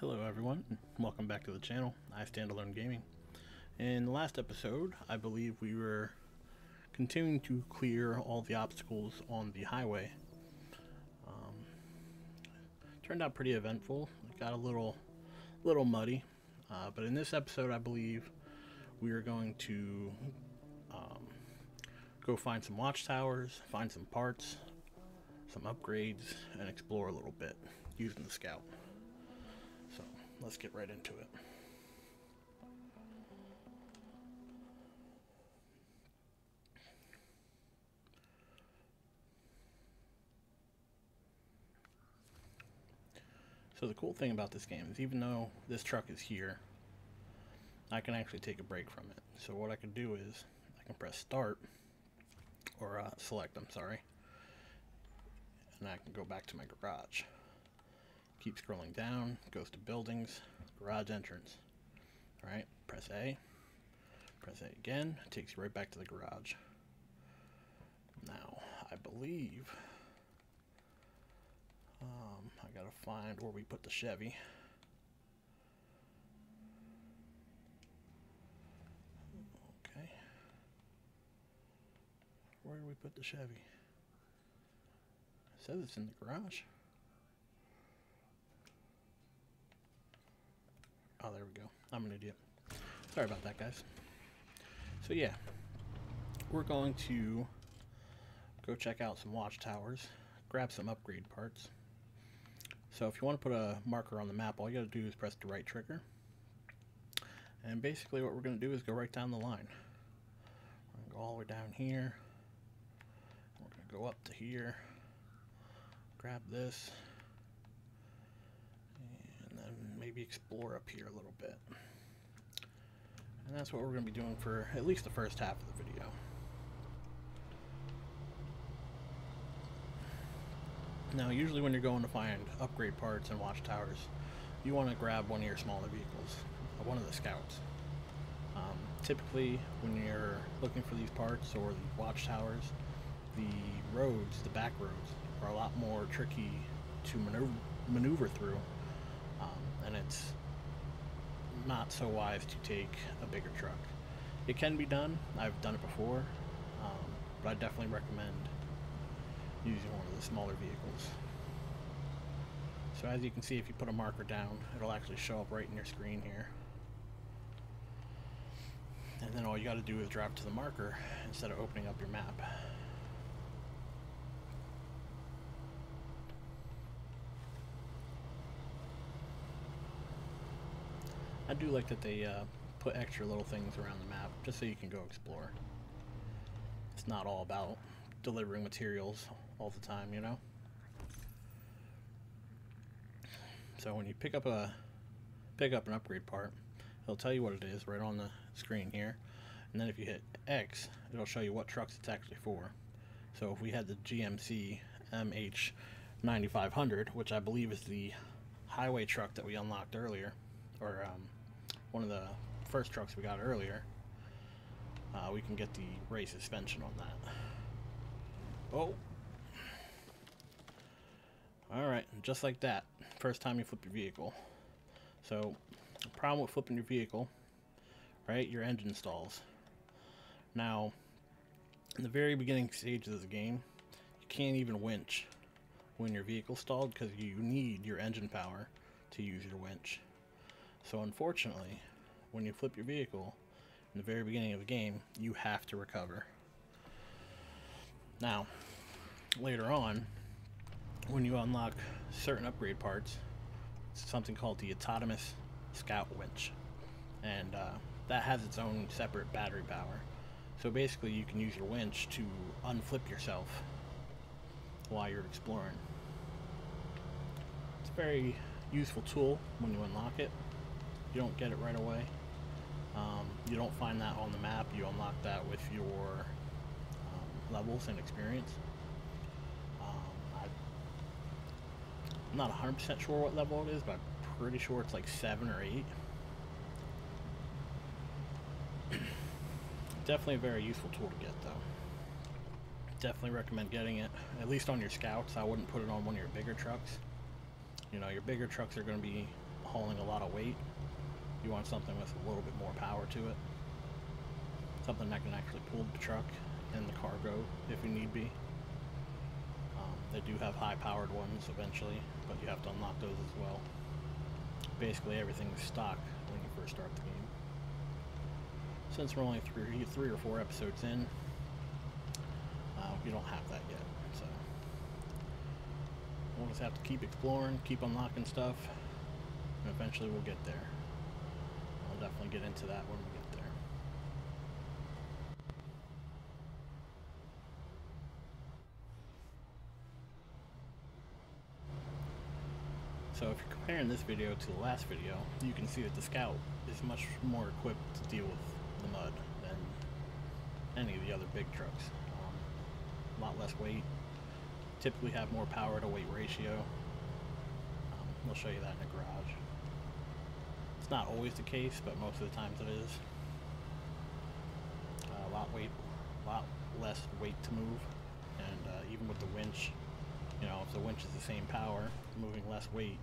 Hello everyone, welcome back to the channel. I Stand to Learn Gaming. In the last episode, I believe we were continuing to clear all the obstacles on the highway. Turned out pretty eventful. It got a little muddy, but in this episode I believe we are going to go find some watchtowers, find some parts, some upgrades, and explore a little bit using the scout. So let's get right into it. So the cool thing about this game is even though this truck is here, I can actually take a break from it. So what I can do is I can press start, or select, I'm sorry, and I can go back to my garage. Keep scrolling down, goes to buildings, garage entrance. Alright, press A again, takes you right back to the garage. Now, I believe I gotta find where we put the Chevy. Okay. Where do we put the Chevy? It says it's in the garage. Oh, there we go. I'm an idiot. Sorry about that, guys. So yeah, we're going to go check out some watchtowers, grab some upgrade parts. So if you want to put a marker on the map, all you got to do is press the right trigger. And basically what we're going to do is go right down the line. We're going to go all the way down here. We're going to go up to here. Grab this. And then maybe explore up here a little bit. And that's what we're going to be doing for at least the first half of the video. Now, usually when you're going to find upgrade parts and watchtowers, you want to grab one of your smaller vehicles, one of the scouts. Typically, when you're looking for these parts or the watchtowers, the roads, the back roads, are a lot more tricky to maneuver through, and it's not so wise to take a bigger truck. It can be done. I've done it before, but I definitely recommend using one of the smaller vehicles. So as you can see, if you put a marker down, it'll actually show up right in your screen here. And then all you got to do is drive to the marker instead of opening up your map. I do like that they put extra little things around the map just so you can go explore. It's not all about delivering materials all the time, you know? So when you pick up an upgrade part, it'll tell you what it is right on the screen here. And then if you hit X, it'll show you what trucks it's actually for. So if we had the GMC MH9500, which I believe is the highway truck that we unlocked earlier, or one of the first trucks we got earlier, we can get the race suspension on that. Oh. Alright, just like that. First time you flip your vehicle. So, the problem with flipping your vehicle, right, your engine stalls. Now, in the very beginning stages of the game, you can't even winch when your vehicle's stalled because you need your engine power to use your winch. So unfortunately, when you flip your vehicle in the very beginning of the game, you have to recover. Now, later on, when you unlock certain upgrade parts, it's something called the autonomous scout winch, and that has its own separate battery power. So basically you can use your winch to unflip yourself while you're exploring. It's a very useful tool when you unlock it. You don't get it right away. You don't find that on the map. You unlock that with your levels and experience. I'm not 100% sure what level it is, but I'm pretty sure it's like 7 or 8. Definitely a very useful tool to get, though. Definitely recommend getting it, at least on your scouts. I wouldn't put it on one of your bigger trucks. You know, your bigger trucks are going to be hauling a lot of weight. You want something with a little bit more power to it. Something that can actually pull the truck and the cargo if you need be. They do have high-powered ones eventually, but you have to unlock those as well. Basically, everything is stock when you first start the game. Since we're only three or four episodes in, we don't have that yet. So we'll just have to keep exploring, keep unlocking stuff, and eventually we'll get there. I'll definitely get into that when we get there. So if you're comparing this video to the last video, you can see that the Scout is much more equipped to deal with the mud than any of the other big trucks. A lot less weight, typically have more power to weight ratio. We'll show you that in the garage. It's not always the case, but most of the times it is. A lot less weight to move, and even with the winch, you know, if the winch is the same power, moving less weight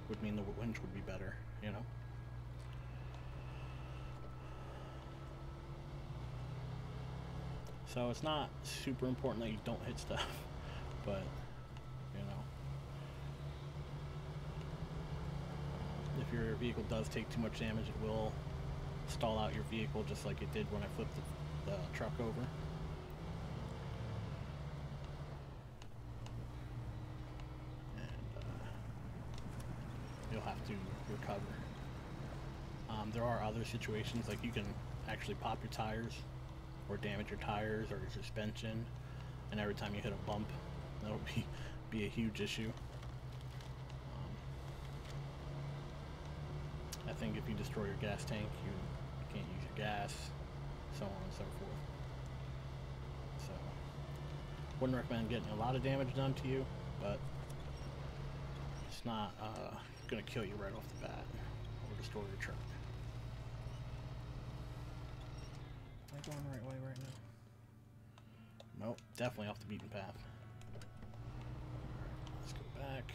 would mean the winch would be better, you know. So it's not super important that you don't hit stuff, but, you know, if your vehicle does take too much damage, it will stall out your vehicle just like it did when I flipped the truck over. And you'll have to recover. There are other situations, like you can actually pop your tires or damage your tires or your suspension, and every time you hit a bump, that'll be a huge issue. I think if you destroy your gas tank, you can't use your gas, so on and so forth. So, wouldn't recommend getting a lot of damage done to you, but it's not gonna kill you right off the bat or destroy your truck. Am I going the right way right now? Nope, definitely off the beaten path. Alright, let's go back.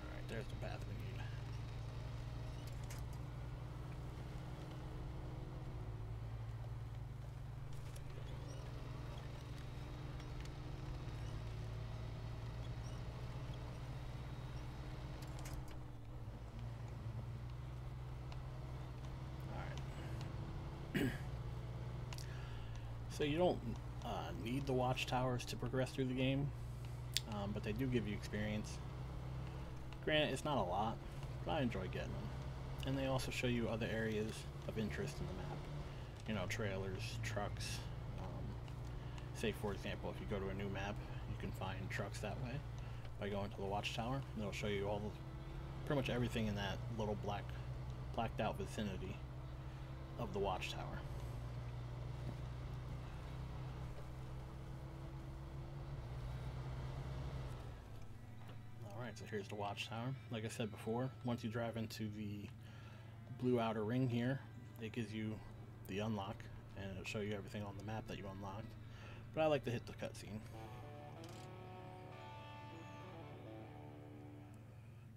Alright, there's the path we need. So you don't need the watchtowers to progress through the game, but they do give you experience. Granted, it's not a lot, but I enjoy getting them. And they also show you other areas of interest in the map. You know, trailers, trucks. Say, for example, if you go to a new map, you can find trucks that way by going to the watchtower. And it'll show you pretty much everything in that little blacked out vicinity of the watchtower. Alright, so here's the watchtower. Like I said before, once you drive into the blue outer ring here, it gives you the unlock, and it'll show you everything on the map that you unlocked. But I like to hit the cutscene.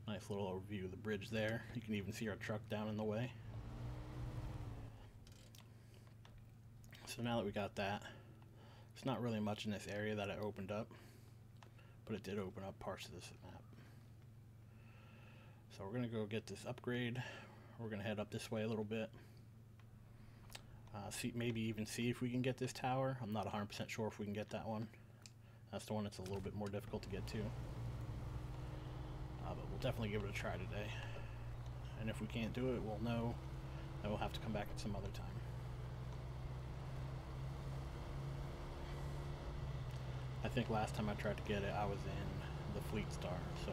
Nice little overview of the bridge there. You can even see our truck down in the way. So now that we got that, there's not really much in this area that I opened up, but it did open up parts of this map. So we're going to go get this upgrade. We're going to head up this way a little bit. Maybe even see if we can get this tower. I'm not 100% sure if we can get that one. That's the one that's a little bit more difficult to get to. But we'll definitely give it a try today. And if we can't do it, we'll know that we'll have to come back at some other time. I think last time I tried to get it, I was in the Fleet Star, so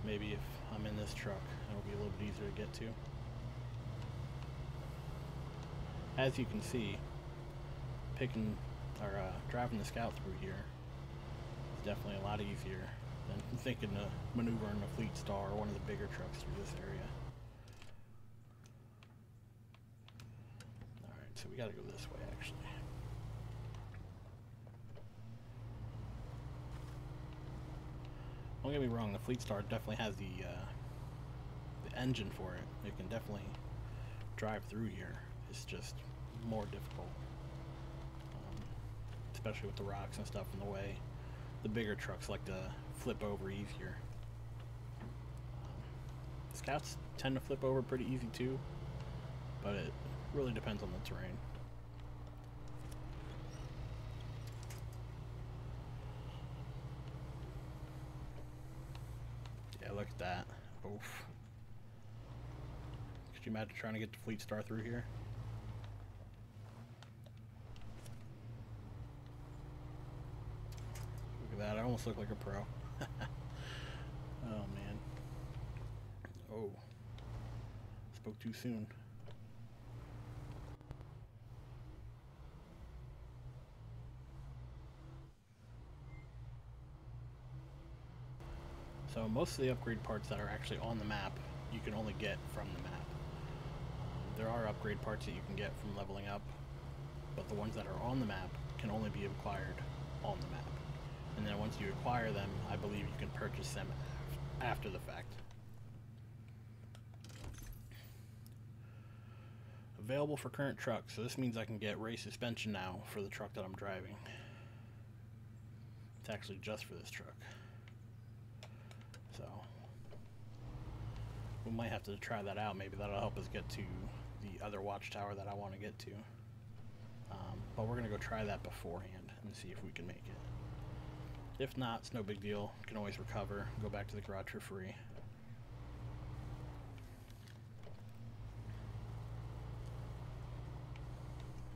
maybe if I'm in this truck, it'll be a little bit easier to get to. As you can see, driving the Scout through here, definitely a lot easier than thinking to maneuver in a Fleet Star or one of the bigger trucks through this area. Alright, so we gotta go this way actually. Don't get me wrong, the Fleet Star definitely has the engine for it. It can definitely drive through here. It's just more difficult, especially with the rocks and stuff in the way. The bigger trucks like to flip over easier. Scouts tend to flip over pretty easy too, but it really depends on the terrain. Yeah, look at that. Oof. Could you imagine trying to get the Fleet Star through here? Look at that, I almost look like a pro. Oh man. Oh. Spoke too soon. So most of the upgrade parts that are actually on the map, you can only get from the map. There are upgrade parts that you can get from leveling up, but the ones that are on the map can only be acquired on the map. And then once you acquire them, I believe you can purchase them after the fact. Available for current trucks, so this means I can get race suspension now for the truck that I'm driving. It's actually just for this truck. So we might have to try that out. Maybe that'll help us get to the other watchtower that I want to get to. But we're going to go try that beforehand and see if we can make it. If not, it's no big deal. You can always recover, go back to the garage for free.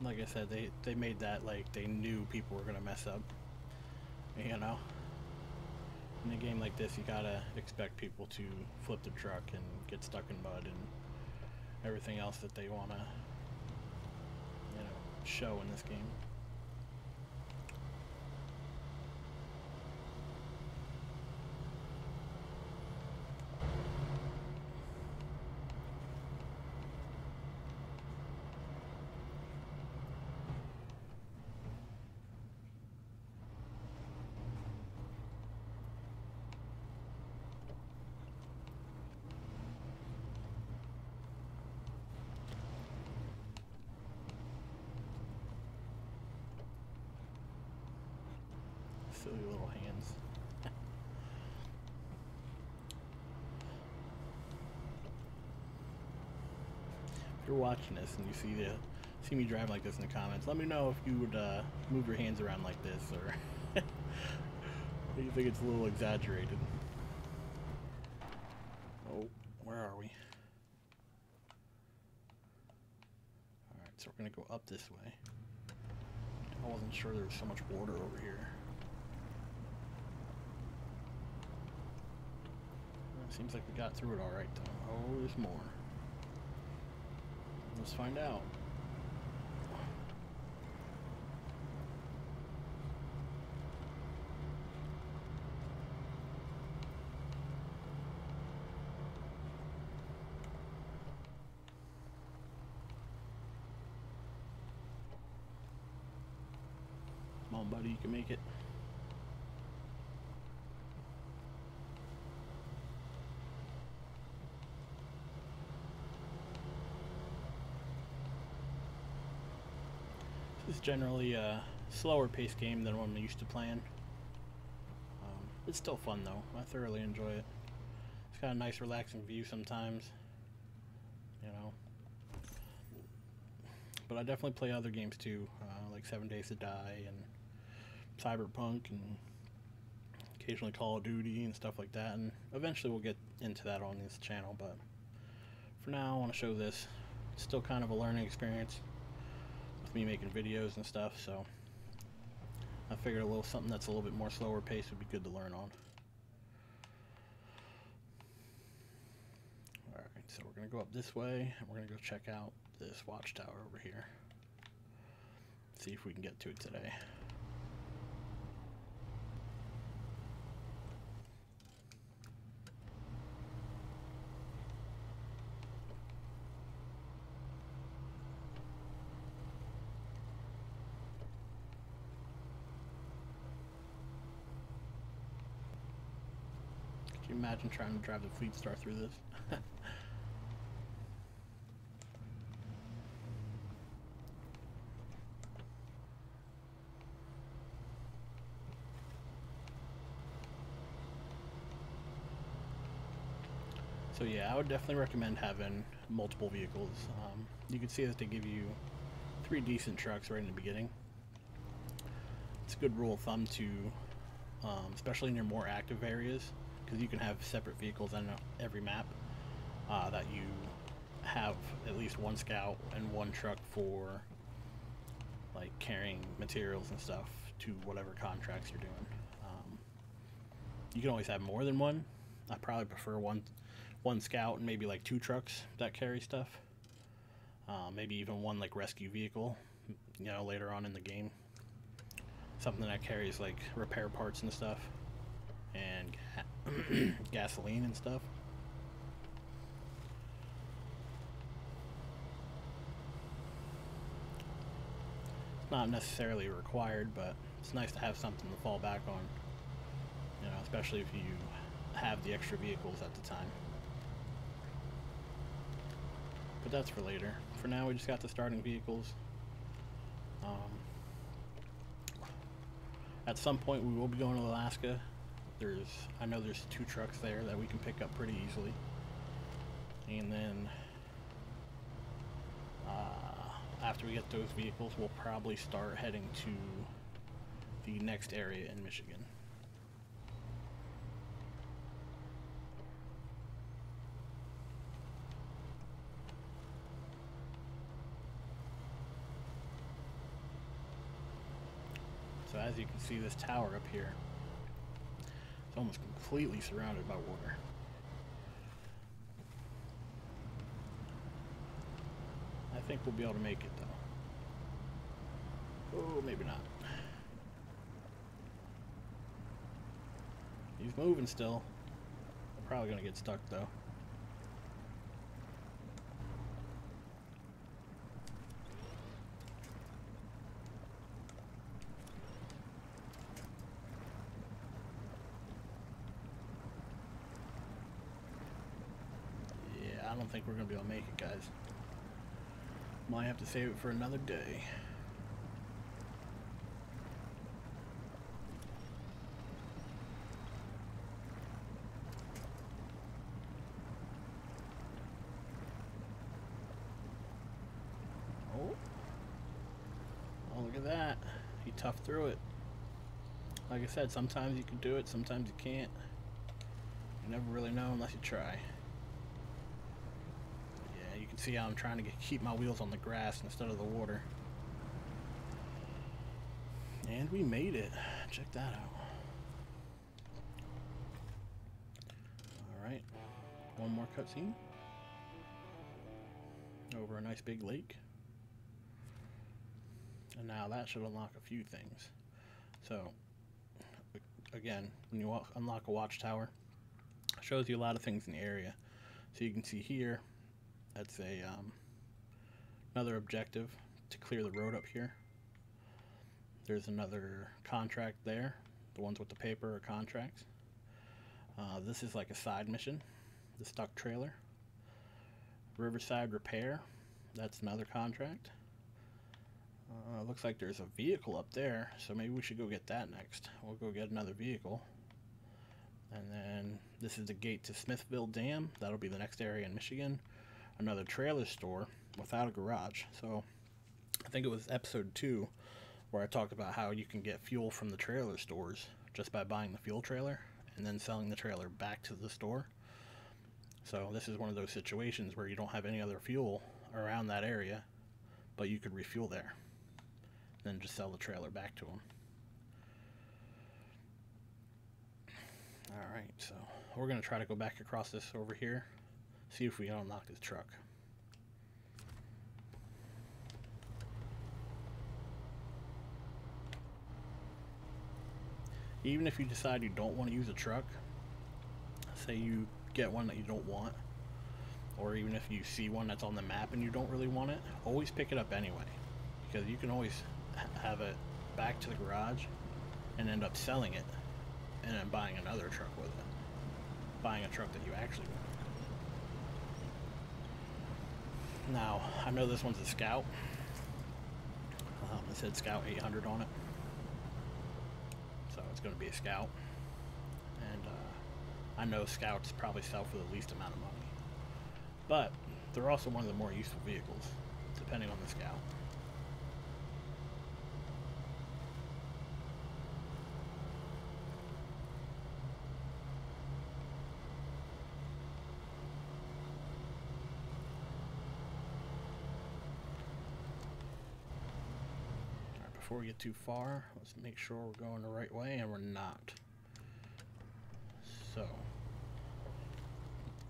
Like I said, they made that like they knew people were going to mess up. You know? In a game like this, you gotta expect people to flip the truck and get stuck in mud and everything else that they wanna, you know, show in this game. Silly little hands. If you're watching this and you see me drive like this in the comments, let me know if you would move your hands around like this, or you think it's a little exaggerated. Oh, where are we? Alright, so we're gonna go up this way. I wasn't sure there was so much water over here. Seems like we got through it alright though. Oh, there's more. Let's find out. Come on, buddy, you can make it. This is generally a slower paced game than one I'm used to playing. It's still fun though. I thoroughly enjoy it. It's got a nice relaxing view sometimes, you know. But I definitely play other games too, like 7 Days to Die and Cyberpunk and occasionally Call of Duty and stuff like that. And eventually we'll get into that on this channel, but for now I want to show this. It's still kind of a learning experience with me making videos and stuff, so I figured something that's a little bit more slower paced would be good to learn on. Alright, so we're going to go up this way, and we're going to go check out this watchtower over here. See if we can get to it today. you imagine trying to drive the Fleet Star through this? So yeah, I would definitely recommend having multiple vehicles. You can see that they give you 3 decent trucks right in the beginning. It's a good rule of thumb to, especially in your more active areas, because you can have separate vehicles on every map, that you have at least 1 scout and 1 truck for like carrying materials and stuff to whatever contracts you're doing. You can always have more than 1. I probably prefer one scout and maybe like 2 trucks that carry stuff. Maybe even 1 like rescue vehicle, you know, later on in the game. Something that carries like repair parts and stuff, and gasoline and stuff. It's not necessarily required, but it's nice to have something to fall back on, you know, especially if you have the extra vehicles at the time. But that's for later. For now, we just got the starting vehicles. At some point, we will be going to Alaska. I know there's 2 trucks there that we can pick up pretty easily. And then, after we get those vehicles, we'll probably start heading to the next area in Michigan. So as you can see, this tower up here, it's almost completely surrounded by water. I think we'll be able to make it though. Oh, maybe not. He's moving still. Probably gonna get stuck though. I don't think we're going to be able to make it, guys. Might have to save it for another day. Oh, look at that. He toughed through it. Like I said, sometimes you can do it, sometimes you can't. You never really know unless you try. You can see how I'm trying to keep my wheels on the grass instead of the water. And we made it. Check that out. Alright. One more cutscene. Over a nice big lake. And now that should unlock a few things. So, again, when you unlock a watchtower, it shows you a lot of things in the area. So you can see here, that's another objective to clear the road up here. There's another contract there. The ones with the paper are contracts. This is like a side mission, the stuck trailer. Riverside repair, that's another contract. Looks like there's a vehicle up there, so maybe we should go get that next. We'll go get another vehicle. And then this is the gate to Smithville Dam. That'll be the next area in Michigan. Another trailer store without a garage. So I think it was episode 2 where I talked about how you can get fuel from the trailer stores just by buying the fuel trailer and then selling the trailer back to the store. So this is one of those situations where you don't have any other fuel around that area, but you could refuel there, then just sell the trailer back to them. Alright, so we're going to try to go back across this over here, see if we can unlock this truck. Even if you decide you don't want to use a truck, say you get one that you don't want, or even if you see one that's on the map and you don't really want it, always pick it up anyway, because you can always have it back to the garage and end up selling it and then buying another truck with it. buying a truck that you actually want. Now, I know this one's a Scout. It said Scout 800 on it. So it's going to be a Scout. And I know Scouts probably sell for the least amount of money. But they're also one of the more useful vehicles, depending on the Scout. Before we get too far, let's make sure we're going the right way, and we're not. So,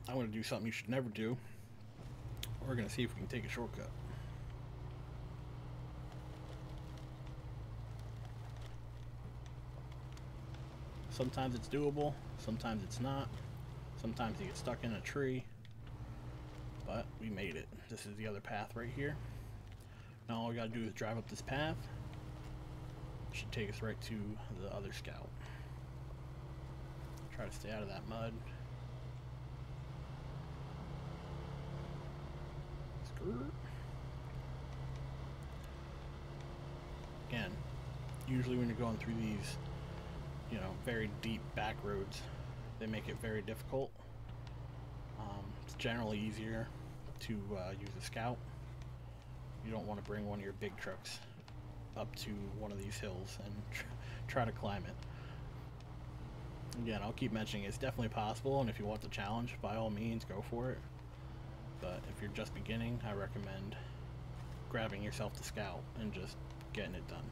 I'm going to do something you should never do. We're going to see if we can take a shortcut. Sometimes it's doable, sometimes it's not. Sometimes you get stuck in a tree, but we made it. This is the other path right here. Now all we got to do is drive up this path. Should take us right to the other Scout. Try to stay out of that mud. Again, usually when you're going through these, you know, very deep back roads, they make it very difficult. It's generally easier to use a Scout. You don't want to bring one of your big trucks up to one of these hills and try to climb it. Again, I'll keep mentioning it's definitely possible, and if you want the challenge, by all means, go for it. But if you're just beginning, I recommend grabbing yourself the Scout and just getting it done.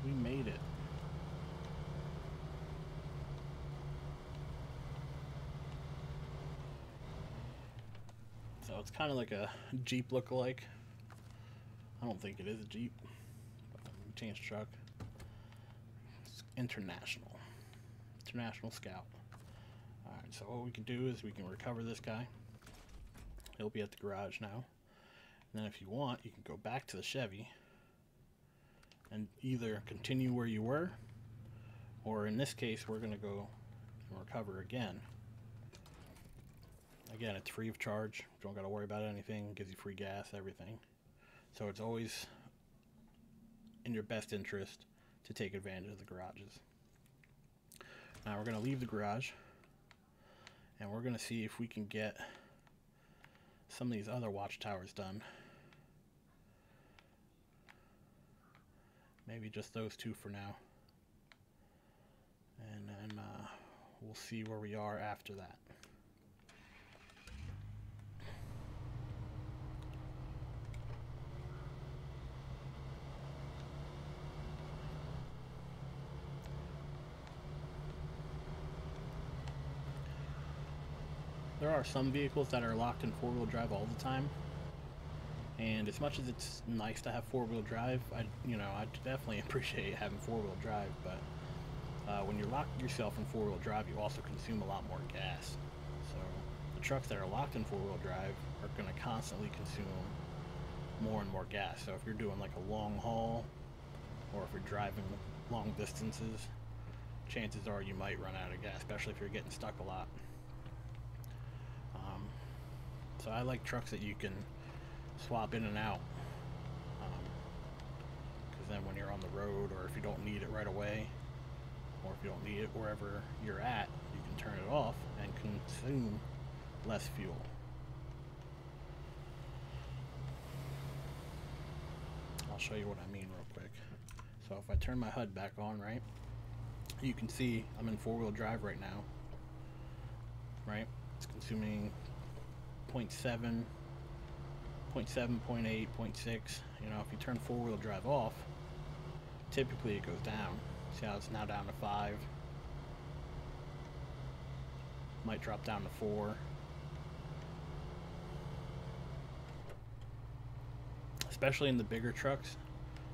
We made it. So it's kind of like a Jeep look-alike. I don't think it is a Jeep. Change truck. It's International Scout. Alright, so what we can do is we can recover this guy. He'll be at the garage now. And then if you want, you can go back to the Chevy and either continue where you were, or in this case, we're going to go and recover again. Again, it's free of charge. Don't got to worry about anything. Gives you free gas, everything. So it's always in your best interest to take advantage of the garages. Now we're going to leave the garage, and we're going to see if we can get some of these other watchtowers done. Maybe just those two for now, and then we'll see where we are after that. There are some vehicles that are locked in four-wheel drive all the time. And as much as it's nice to have four-wheel drive, I definitely appreciate having four-wheel drive. But when you lock yourself in four-wheel drive, you also consume a lot more gas. So the trucks that are locked in four-wheel drive are going to constantly consume more and more gas. So if you're doing like a long haul, or if you're driving long distances, chances are you might run out of gas, especially if you're getting stuck a lot. So I like trucks that you can swap in and out, because then when you're on the road, or if you don't need it right away, or if you don't need it wherever you're at, you can turn it off and consume less fuel. I'll show you what I mean real quick. So if I turn my HUD back on, right, you can see I'm in four-wheel drive right now, right? It's consuming 0.7, 0.8, 0.6. You know, if you turn four-wheel drive off, typically it goes down. See how it's now down to 5. Might drop down to 4. especially in the bigger trucks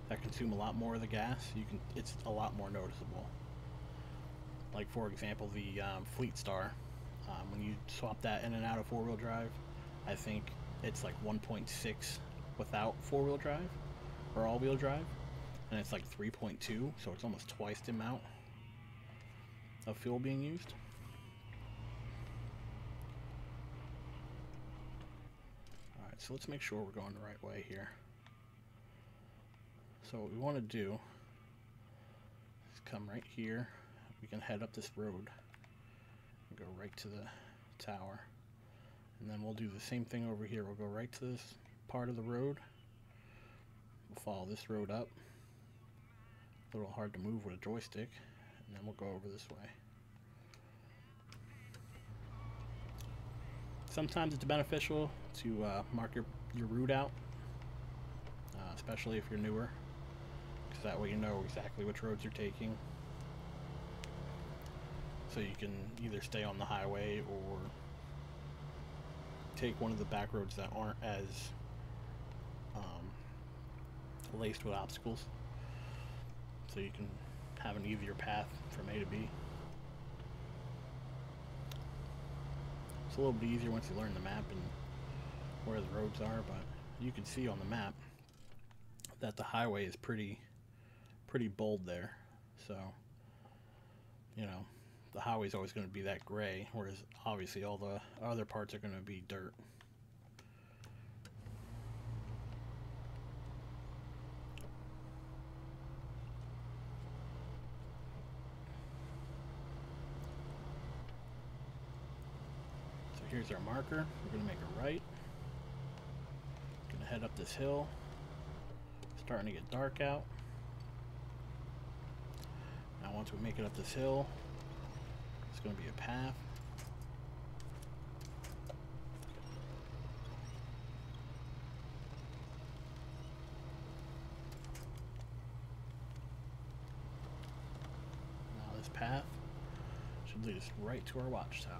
that consume a lot more of the gas, it's a lot more noticeable. Like for example, the Fleet Star, when you swap that in and out of four-wheel drive, I think it's like 1.6 without four-wheel drive or all-wheel drive, and it's like 3.2, so it's almost twice the amount of fuel being used. Alright, so let's make sure we're going the right way here. So what we want to do is come right here. We can head up this road and go right to the tower. And then we'll do the same thing over here. We'll go right to this part of the road. We'll follow this road up. A little hard to move with a joystick. And then we'll go over this way. Sometimes it's beneficial to mark your route out, especially if you're newer, because that way you know exactly which roads you're taking. So you can either stay on the highway or take one of the back roads that aren't as laced with obstacles, so you can have an easier path from A to B. It's a little bit easier once you learn the map and where the roads are, but you can see on the map that the highway is pretty bold there. So, you know, the highway's always going to be that gray, whereas obviously all the other parts are going to be dirt. So here's our marker. We're going to make a right. Going to head up this hill. Starting to get dark out. Now once we make it up this hill, it's going to be a path. Now this path should lead us right to our watchtower.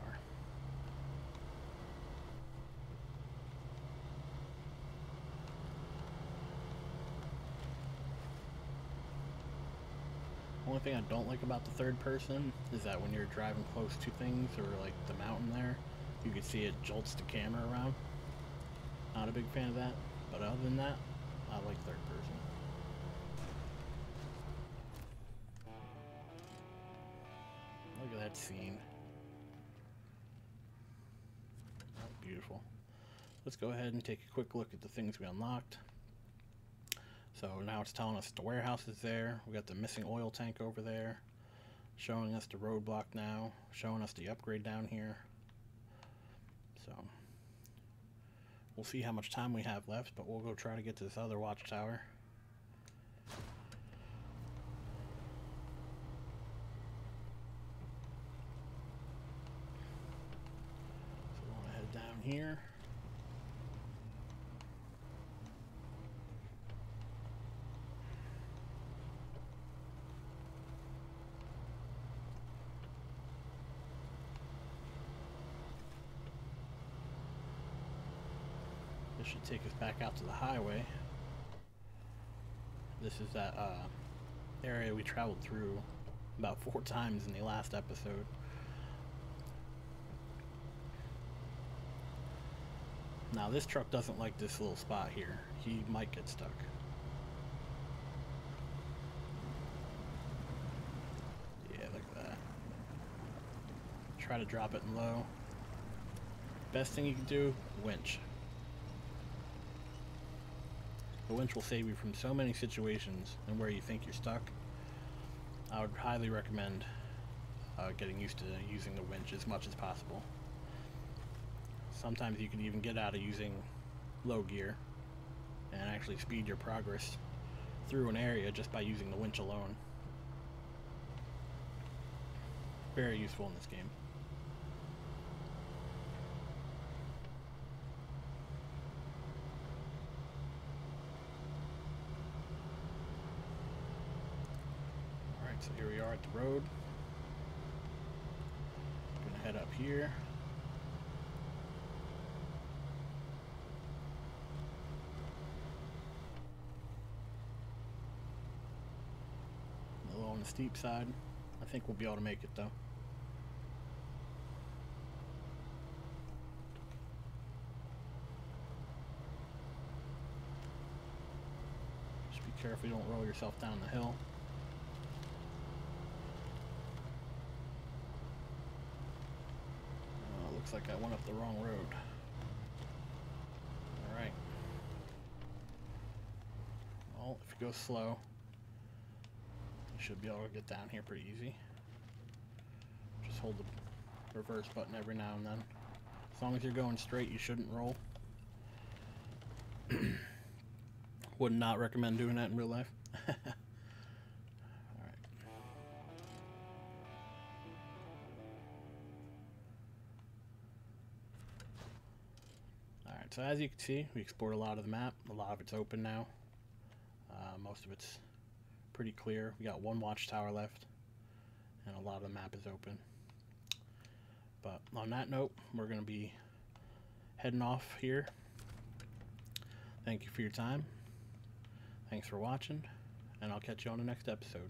Only thing I don't like about the third person is that when you're driving close to things, or like the mountain there, you can see it jolts the camera around. Not a big fan of that, but other than that, I like third person. Look at that scene. Oh, beautiful. Let's go ahead and take a quick look at the things we unlocked. So now it's telling us the warehouse is there. We got the missing oil tank over there, showing us the roadblock now, showing us the upgrade down here. So we'll see how much time we have left, but we'll go try to get to this other watchtower. So we want to head down here. This should take us back out to the highway. This is that area we traveled through about 4 times in the last episode. Now this truck doesn't like this little spot here. He might get stuck. Yeah, look at that. Try to drop it in low. Best thing you can do, winch. The winch will save you from so many situations and where you think you're stuck. I would highly recommend getting used to using the winch as much as possible. Sometimes you can even get out of using low gear and actually speed your progress through an area just by using the winch alone. Very useful in this game. So here we are at the road. I'm gonna head up here. on the steep side. I think we'll be able to make it though. Just be careful you don't roll yourself down the hill. Looks like I went up the wrong road. Alright. Well, if you go slow, you should be able to get down here pretty easy. Just hold the reverse button every now and then. As long as you're going straight, you shouldn't roll. Would not recommend doing that in real life. Alright, so as you can see, we explored a lot of the map. A lot of it's open now. Most of it's pretty clear. We got one watchtower left, and a lot of the map is open. But on that note, we're going to be heading off here. Thank you for your time. Thanks for watching, and I'll catch you on the next episode.